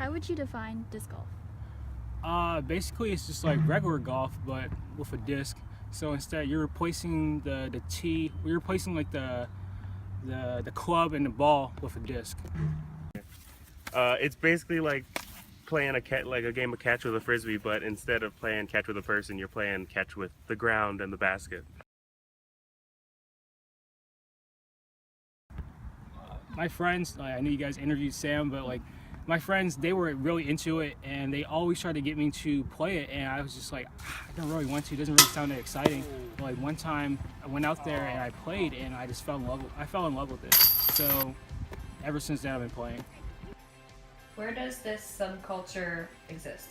How would you define disc golf? Basically, it's just like regular golf, but with a disc. So instead, you're replacing the tee. You're replacing like the club and the ball with a disc. It's basically like playing a game of catch with a frisbee, but instead of playing catch with a person, you're playing catch with the ground and the basket. My friends, I know you guys interviewed Sam, but like my friends, they were really into it, and they always tried to get me to play it, and I was just like, I don't really want to. It doesn't really sound that exciting. But like one time, I went out there and I played, and I just fell in love. I fell in love with it. So ever since then, I've been playing. Where does this subculture exist?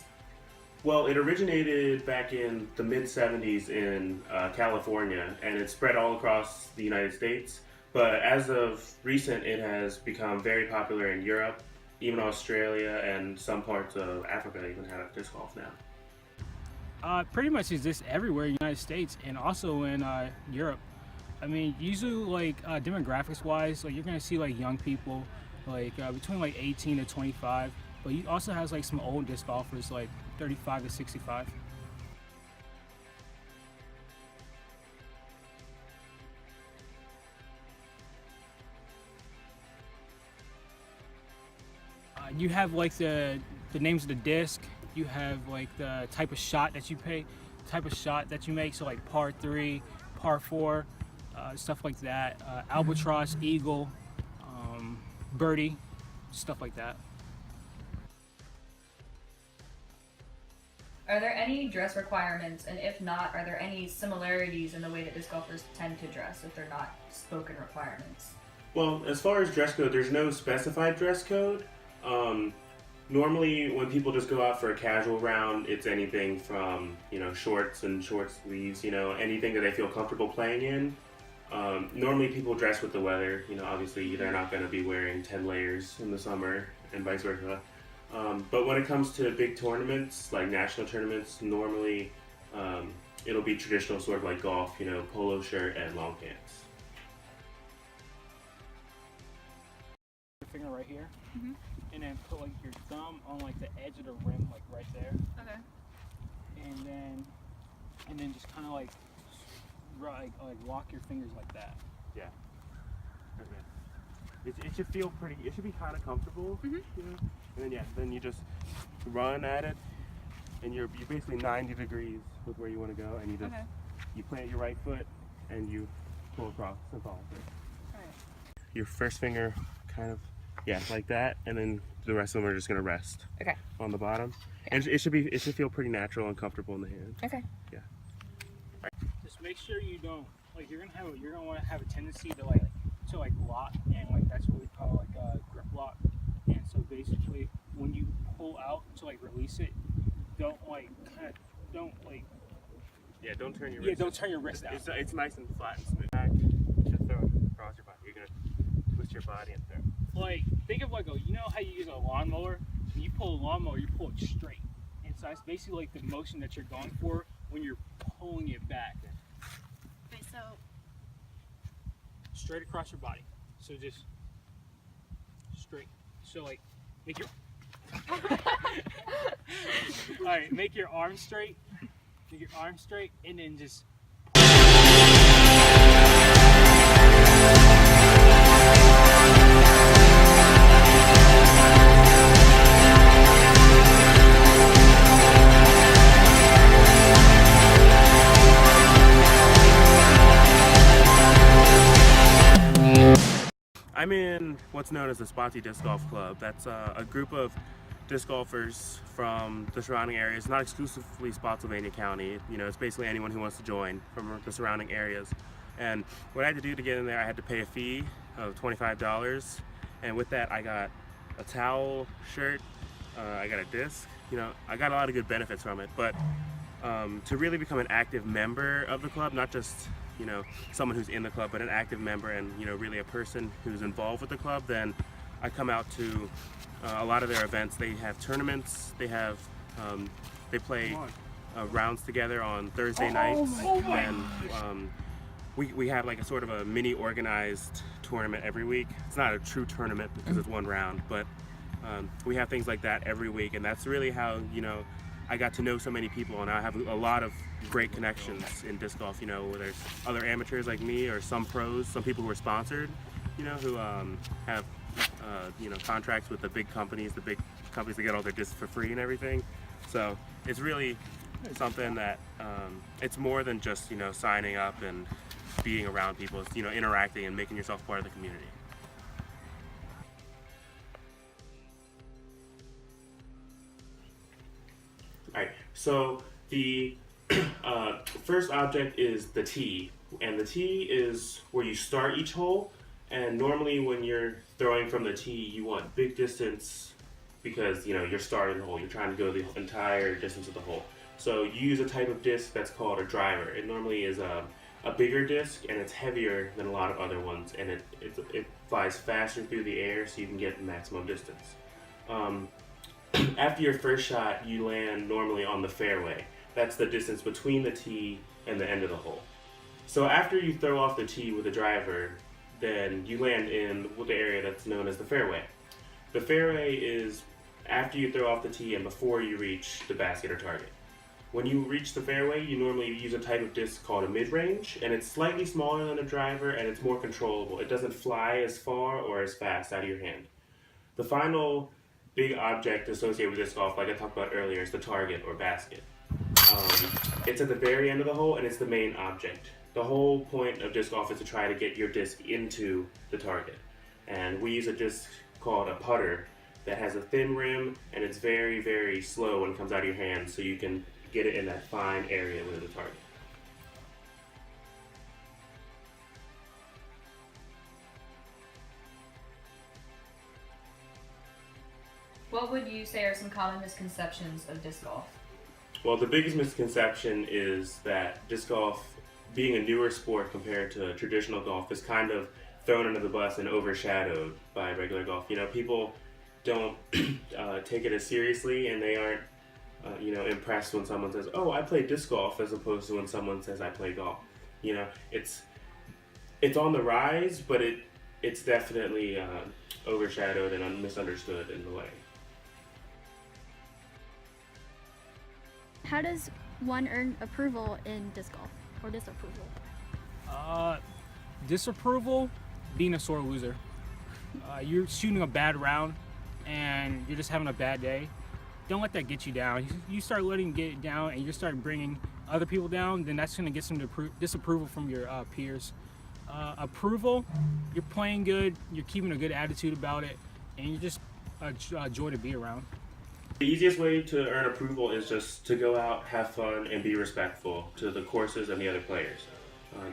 Well, it originated back in the mid-'70s in California, and it spread all across the United States. But as of recent, it has become very popular in Europe, even Australia, and some parts of Africa even have disc golf now. Pretty much exists everywhere in the United States and also in Europe. I mean, usually like demographics wise, like you're gonna see like young people, like between like 18 to 25, but you also has like some old disc golfers like 35 to 65. You have like the names of the disc. You have like the type of shot that you make. So like par 3, par 4, stuff like that. Albatross, eagle, birdie, stuff like that. Are there any dress requirements, and if not, are there any similarities in the way that disc golfers tend to dress if they're not spoken requirements? Well, as far as dress code, there's no specified dress code. Normally, when people just go out for a casual round, it's anything from shorts and short sleeves, anything that they feel comfortable playing in. Normally, people dress with the weather. Obviously, they're not going to be wearing 10 layers in the summer, and vice versa. But when it comes to big tournaments, like national tournaments, normally it'll be traditional, sort of like golf. Polo shirt and long pants. Your finger right here. Mm-hmm. And then put like your thumb on like the edge of the rim, like right there, Okay. and then just kind of like walk your fingers like that. Yeah. Okay. It should feel pretty. It should be kind of comfortable. Mhm. And then you just run at it, and you're basically 90 degrees with where you want to go, and you just Okay. you plant your right foot and you pull across. That's all. Alright. Your first finger kind of like that, and then the rest of them are just gonna rest. Okay. On the bottom, and it should feel pretty natural and comfortable in the hand. Okay. Yeah. Just make sure you don't you're gonna want to have a tendency to lock, and like that's what we call like a grip lock. And so basically, when you pull out to release it, don't Yeah, don't turn your wrist. don't turn your wrist out. It's nice and flat and smooth. Back, just throw it across your body. You're gonna twist your body and throw. Like think of how you use a lawnmower. When you pull a lawnmower, you pull it straight, and so that's basically like the motion that you're going for when you're pulling it back. Wait, so Straight across your body. So just straight. So make your all right. Make your arm straight. Make your arm straight, and then just. I'm in what's known as the Spotsy Disc Golf Club. That's a group of disc golfers from the surrounding areas, not exclusively Spotsylvania County. It's basically anyone who wants to join from the surrounding areas. And what I had to do to get in there, I had to pay a fee of $25. And with that, I got a towel, shirt, I got a disc. I got a lot of good benefits from it. But to really become an active member of the club, not just someone who's in the club, but an active member and really a person who's involved with the club, then I come out to a lot of their events. They have tournaments. They have they play rounds together on Thursday nights, and we have like a sort of a mini organized tournament every week. It's not a true tournament because it's one round, but We have things like that every week, and that's really how, you know, I got to know so many people, and I have a lot of great connections in disc golf, you know, where there's other amateurs like me or some pros, some people who are sponsored, you know, who have, you know, contracts with the big companies that get all their discs for free and everything. So it's really something that it's more than just, you know, signing up and being around people. It's, you know, interacting and making yourself part of the community. All right, so the first object is the tee, and the tee is where you start each hole. And normally when you're throwing from the tee, you want big distance because, you know, you're starting the hole. You're trying to go the entire distance of the hole. So you use a type of disc that's called a driver. It normally is a bigger disc, and it's heavier than a lot of other ones, and it flies faster through the air so you can get maximum distance. After your first shot, you land normally on the fairway. That's the distance between the tee and the end of the hole. So after you throw off the tee with a driver, then you land in the area that's known as the fairway. The fairway is after you throw off the tee and before you reach the basket or target. When you reach the fairway, you normally use a type of disc called a mid-range, and it's slightly smaller than a driver, and it's more controllable. It doesn't fly as far or as fast out of your hand. The final big object associated with disc golf, like I talked about earlier, is the target or basket. It's at the very end of the hole, and it's the main object. The whole point of disc golf is to try to get your disc into the target. And we use a disc called a putter that has a thin rim, and it's very, very slow when it comes out of your hand, so you can get it in that fine area within the target. What would you say are some common misconceptions of disc golf? Well, the biggest misconception is that disc golf, being a newer sport compared to traditional golf, is kind of thrown under the bus and overshadowed by regular golf. You know, people don't take it as seriously, and they aren't you know, impressed when someone says, "Oh, I play disc golf," as opposed to when someone says, "I play golf." You know, it's on the rise, but it's definitely overshadowed and misunderstood in a way. How does one earn approval in disc golf or disapproval? Disapproval, being a sore loser. You're shooting a bad round and you're just having a bad day. Don't let that get you down. You start letting it get down and you start bringing other people down, then that's going to get some disapproval from your peers. Approval, you're playing good, you're keeping a good attitude about it, and you're just a joy to be around. The easiest way to earn approval is just to go out, have fun, and be respectful to the courses and the other players.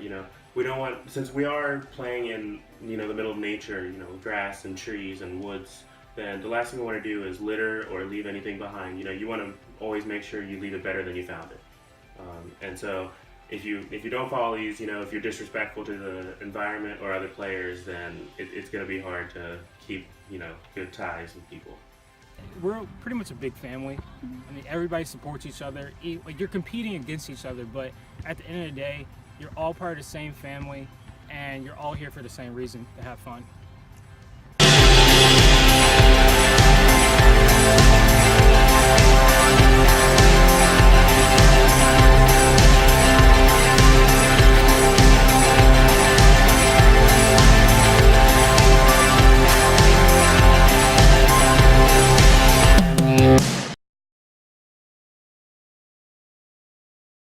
You know, we don't want, since we are playing in, you know, the middle of nature, you know, grass and trees and woods, then the last thing we want to do is litter or leave anything behind. You know, you want to always make sure you leave it better than you found it. And so if you don't follow these, you know, if you're disrespectful to the environment or other players, then it's going to be hard to keep, you know, good ties with people. We're pretty much a big family. I mean, everybody supports each other. Like, you're competing against each other, but at the end of the day, you're all part of the same family, and you're all here for the same reason, to have fun.